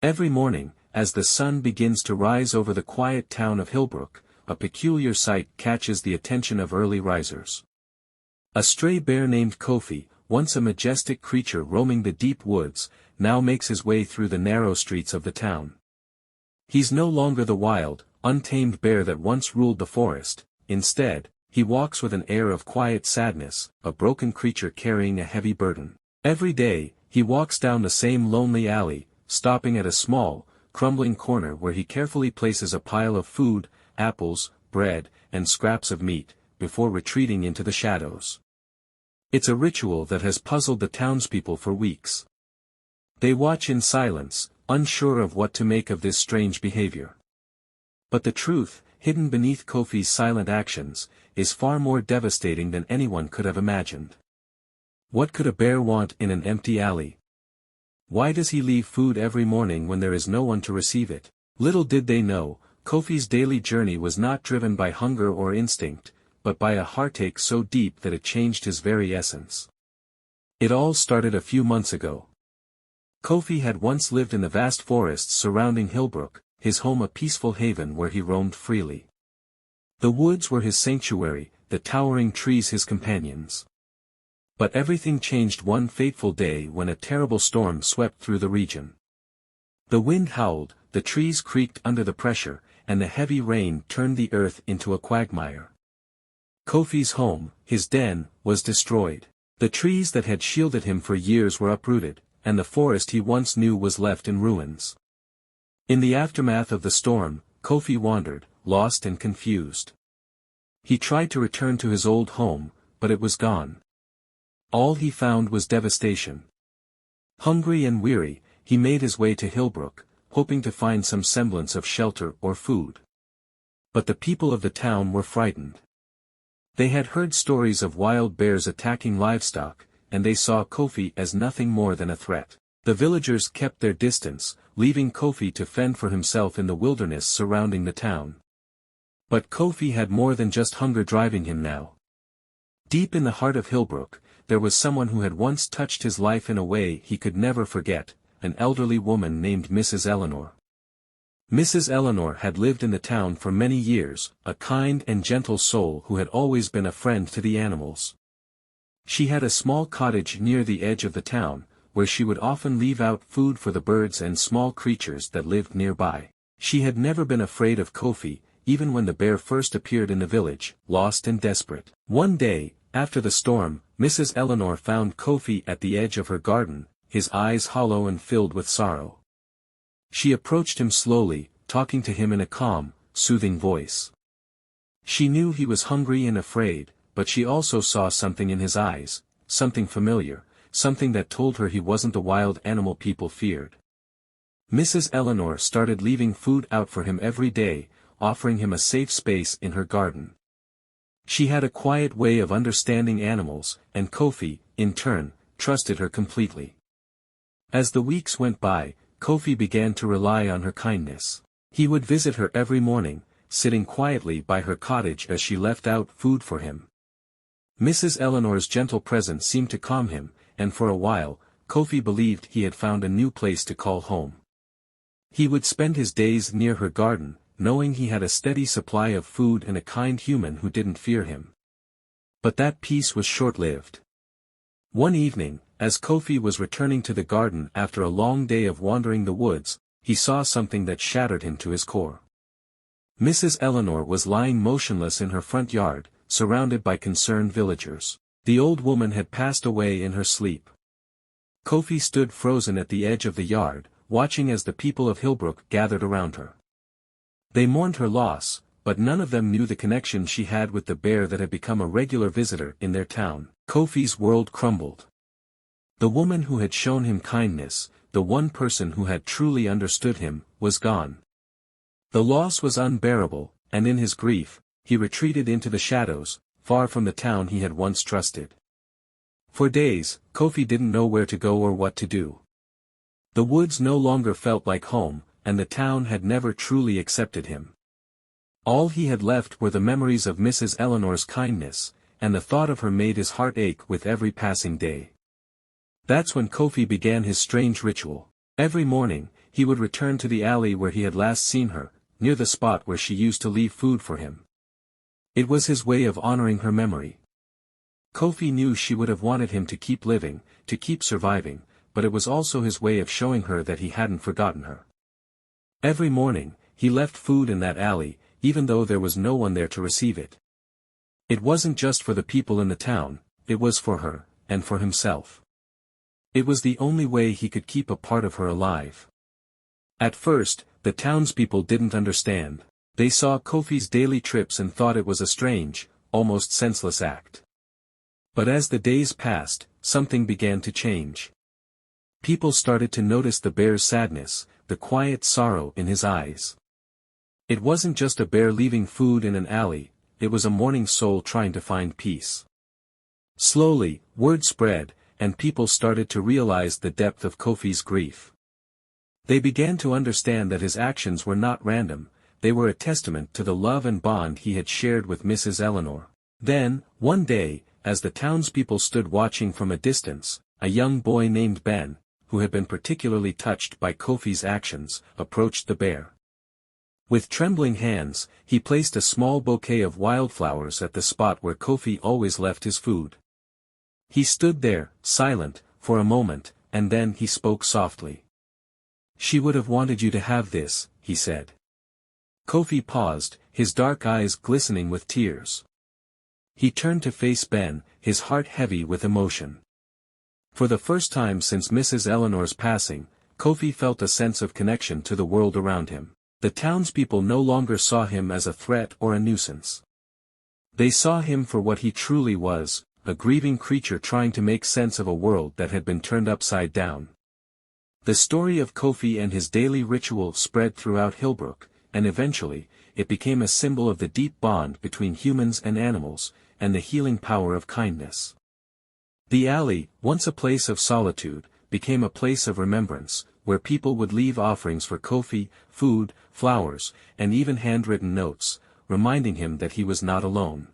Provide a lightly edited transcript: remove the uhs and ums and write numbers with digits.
Every morning, as the sun begins to rise over the quiet town of Hillbrook, a peculiar sight catches the attention of early risers. A stray bear named Kofi, once a majestic creature roaming the deep woods, now makes his way through the narrow streets of the town. He's no longer the wild, untamed bear that once ruled the forest. Instead, he walks with an air of quiet sadness, a broken creature carrying a heavy burden. Every day, he walks down the same lonely alley, stopping at a small, crumbling corner where he carefully places a pile of food, apples, bread, and scraps of meat, before retreating into the shadows. It's a ritual that has puzzled the townspeople for weeks. They watch in silence, unsure of what to make of this strange behavior. But the truth, hidden beneath Kofi's silent actions, is far more devastating than anyone could have imagined. What could a bear want in an empty alley? Why does he leave food every morning when there is no one to receive it? Little did they know, Kofi's daily journey was not driven by hunger or instinct, but by a heartache so deep that it changed his very essence. It all started a few months ago. Kofi had once lived in the vast forests surrounding Hillbrook, his home a peaceful haven where he roamed freely. The woods were his sanctuary, the towering trees his companions. But everything changed one fateful day when a terrible storm swept through the region. The wind howled, the trees creaked under the pressure, and the heavy rain turned the earth into a quagmire. Kofi's home, his den, was destroyed. The trees that had shielded him for years were uprooted, and the forest he once knew was left in ruins. In the aftermath of the storm, Kofi wandered, lost and confused. He tried to return to his old home, but it was gone. All he found was devastation. Hungry and weary, he made his way to Hillbrook, hoping to find some semblance of shelter or food. But the people of the town were frightened. They had heard stories of wild bears attacking livestock, and they saw Kofi as nothing more than a threat. The villagers kept their distance, leaving Kofi to fend for himself in the wilderness surrounding the town. But Kofi had more than just hunger driving him now. Deep in the heart of Hillbrook, there was someone who had once touched his life in a way he could never forget, an elderly woman named Mrs. Eleanor. Mrs. Eleanor had lived in the town for many years, a kind and gentle soul who had always been a friend to the animals. She had a small cottage near the edge of the town, where she would often leave out food for the birds and small creatures that lived nearby. She had never been afraid of Kofi, even when the bear first appeared in the village, lost and desperate. One day, after the storm, Mrs. Eleanor found Kofi at the edge of her garden, his eyes hollow and filled with sorrow. She approached him slowly, talking to him in a calm, soothing voice. She knew he was hungry and afraid, but she also saw something in his eyes, something familiar, something that told her he wasn't the wild animal people feared. Mrs. Eleanor started leaving food out for him every day, offering him a safe space in her garden. She had a quiet way of understanding animals, and Kofi, in turn, trusted her completely. As the weeks went by, Kofi began to rely on her kindness. He would visit her every morning, sitting quietly by her cottage as she left out food for him. Mrs. Eleanor's gentle presence seemed to calm him, and for a while, Kofi believed he had found a new place to call home. He would spend his days near her garden, knowing he had a steady supply of food and a kind human who didn't fear him. But that peace was short-lived. One evening, as Kofi was returning to the garden after a long day of wandering the woods, he saw something that shattered him to his core. Mrs. Eleanor was lying motionless in her front yard, surrounded by concerned villagers. The old woman had passed away in her sleep. Kofi stood frozen at the edge of the yard, watching as the people of Hillbrook gathered around her. They mourned her loss, but none of them knew the connection she had with the bear that had become a regular visitor in their town. Kofi's world crumbled. The woman who had shown him kindness, the one person who had truly understood him, was gone. The loss was unbearable, and in his grief, he retreated into the shadows, far from the town he had once trusted. For days, Kofi didn't know where to go or what to do. The woods no longer felt like home, and the town had never truly accepted him. All he had left were the memories of Mrs. Eleanor's kindness, and the thought of her made his heart ache with every passing day. That's when Kofi began his strange ritual. Every morning, he would return to the alley where he had last seen her, near the spot where she used to leave food for him. It was his way of honoring her memory. Kofi knew she would have wanted him to keep living, to keep surviving, but it was also his way of showing her that he hadn't forgotten her. Every morning, he left food in that alley, even though there was no one there to receive it. It wasn't just for the people in the town, it was for her, and for himself. It was the only way he could keep a part of her alive. At first, the townspeople didn't understand. They saw Kofi's daily trips and thought it was a strange, almost senseless act. But as the days passed, something began to change. People started to notice the bear's sadness, the quiet sorrow in his eyes. It wasn't just a bear leaving food in an alley, it was a mourning soul trying to find peace. Slowly, word spread, and people started to realize the depth of Kofi's grief. They began to understand that his actions were not random, they were a testament to the love and bond he had shared with Mrs. Eleanor. Then, one day, as the townspeople stood watching from a distance, a young boy named Ben, who had been particularly touched by Kofi's actions, approached the bear. With trembling hands, he placed a small bouquet of wildflowers at the spot where Kofi always left his food. He stood there, silent, for a moment, and then he spoke softly. "She would have wanted you to have this," he said. Kofi paused, his dark eyes glistening with tears. He turned to face Ben, his heart heavy with emotion. For the first time since Mrs. Eleanor's passing, Kofi felt a sense of connection to the world around him. The townspeople no longer saw him as a threat or a nuisance. They saw him for what he truly was, a grieving creature trying to make sense of a world that had been turned upside down. The story of Kofi and his daily ritual spread throughout Hillbrook, and eventually, it became a symbol of the deep bond between humans and animals, and the healing power of kindness. The alley, once a place of solitude, became a place of remembrance, where people would leave offerings for Kofi, food, flowers, and even handwritten notes, reminding him that he was not alone.